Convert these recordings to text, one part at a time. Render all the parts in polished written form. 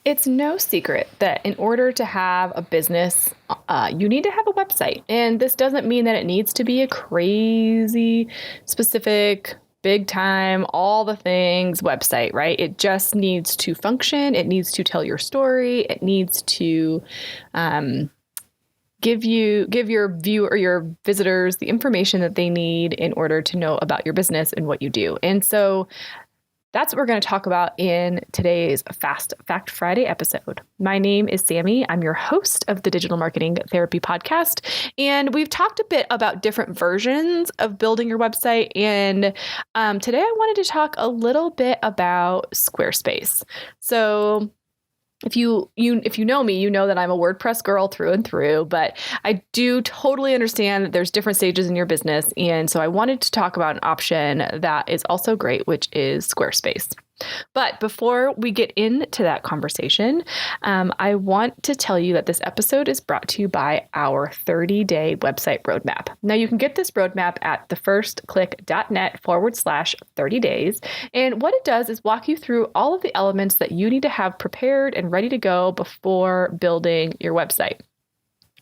It's no secret that in order to have a business, you need to have a website. And this doesn't mean that it needs to be a crazy, specific, big time, all the things website, right? It just needs to function. It needs to tell your story. It needs to give your viewer or your visitors the information that they need in order to know about your business and what you do. And so that's what we're going to talk about in today's Fast Fact Friday episode. My name is Sammy. I'm your host of the Digital Marketing Therapy Podcast. And we've talked a bit about different versions of building your website. And today I wanted to talk a little bit about SquareSpace. So if you know me, you know that I'm a WordPress girl through and through, but I do totally understand that there's different stages in your business. And so I wanted to talk about an option that is also great, which is SquareSpace. But before we get into that conversation, I want to tell you that this episode is brought to you by our 30-day website roadmap. Now, you can get this roadmap at thefirstclick.net/30 days. And what it does is walk you through all of the elements that you need to have prepared and ready to go before building your website.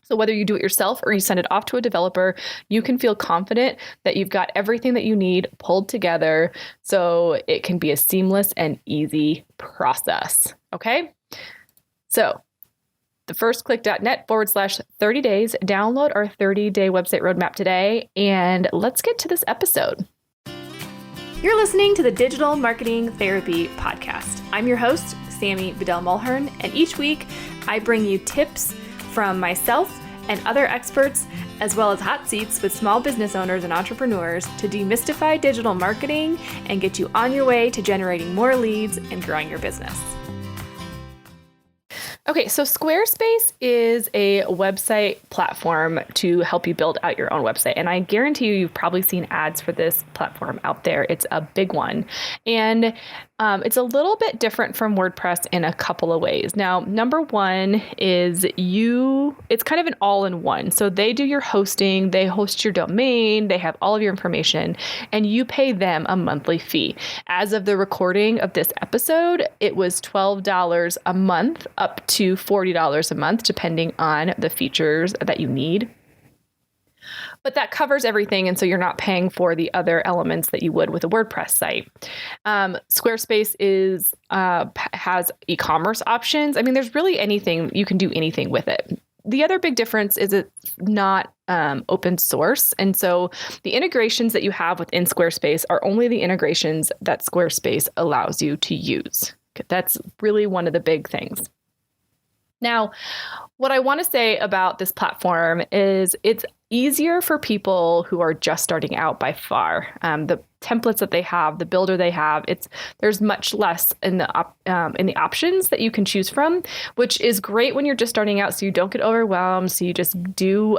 So whether you do it yourself or you send it off to a developer, you can feel confident that you've got everything that you need pulled together so it can be a seamless and easy process. Okay? So thefirstclick.net/30 days, download our 30-day website roadmap today, and let's get to this episode. You're listening to the Digital Marketing Therapy Podcast. I'm your host, Sammy Bedell-Mulhern, and each week I bring you tips from myself and other experts, as well as hot seats with small business owners and entrepreneurs to demystify digital marketing and get you on your way to generating more leads and growing your business. Okay, so SquareSpace is a website platform to help you build out your own website. And I guarantee you've probably seen ads for this platform out there. It's a big one. And it's a little bit different from WordPress in a couple of ways. Now, number one is it's kind of an all-in-one. So they do your hosting, they host your domain, they have all of your information, and you pay them a monthly fee. As of the recording of this episode, it was $12 a month up to $40 a month, depending on the features that you need. But that covers everything, and so you're not paying for the other elements that you would with a WordPress site. Squarespace has e-commerce options. I mean, there's really anything, you can do anything with it. The other big difference is it's not open source, and so the integrations that you have within Squarespace are only the integrations that Squarespace allows you to use. That's really one of the big things. Now, what I want to say about this platform is it's easier for people who are just starting out by far. The templates that they have, the builder they have, there's much less in the options that you can choose from, which is great when you're just starting out, so you don't get overwhelmed. So you just do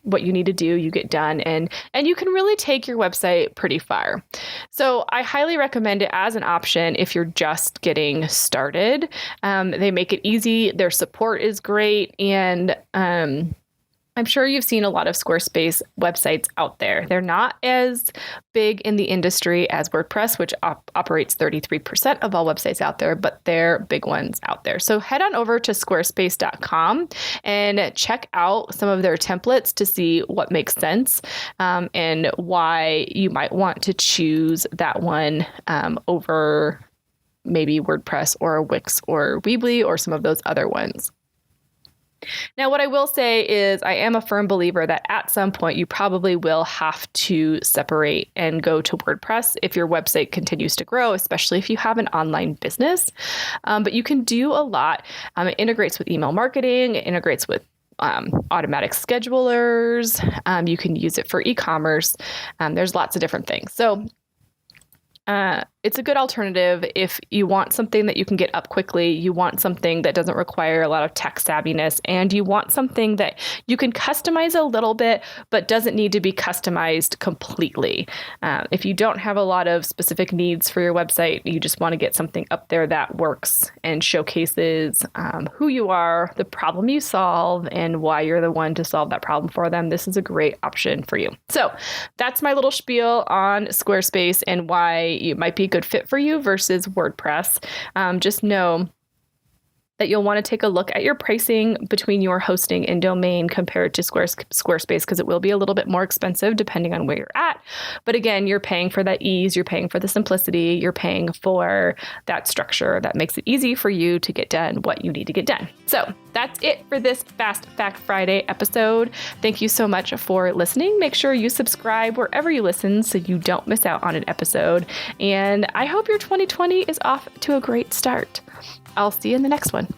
what you need to do, you get done, and you can really take your website pretty far. So I highly recommend it as an option if you're just getting started. They make it easy. Their support is great, and I'm sure you've seen a lot of Squarespace websites out there. They're not as big in the industry as WordPress, which operates 33% of all websites out there, but they're big ones out there. So head on over to squarespace.com and check out some of their templates to see what makes sense and why you might want to choose that one over maybe WordPress or Wix or Weebly or some of those other ones. Now, what I will say is I am a firm believer that at some point you probably will have to separate and go to WordPress if your website continues to grow, especially if you have an online business. But you can do a lot. It integrates with email marketing. It integrates with automatic schedulers. You can use it for e-commerce. There's lots of different things. So it's a good alternative if you want something that you can get up quickly, you want something that doesn't require a lot of tech savviness, and you want something that you can customize a little bit, but doesn't need to be customized completely. If you don't have a lot of specific needs for your website, you just want to get something up there that works and showcases who you are, the problem you solve, and why you're the one to solve that problem for them, this is a great option for you. So that's my little spiel on Squarespace and why it might be a good fit for you versus WordPress. Just know that you'll want to take a look at your pricing between your hosting and domain compared to Squarespace, because it will be a little bit more expensive depending on where you're at. But again, you're paying for that ease, you're paying for the simplicity, you're paying for that structure that makes it easy for you to get done what you need to get done. So that's it for this Fast Fact Friday episode. Thank you so much for listening. Make sure you subscribe wherever you listen so you don't miss out on an episode. And I hope your 2020 is off to a great start. I'll see you in the next one.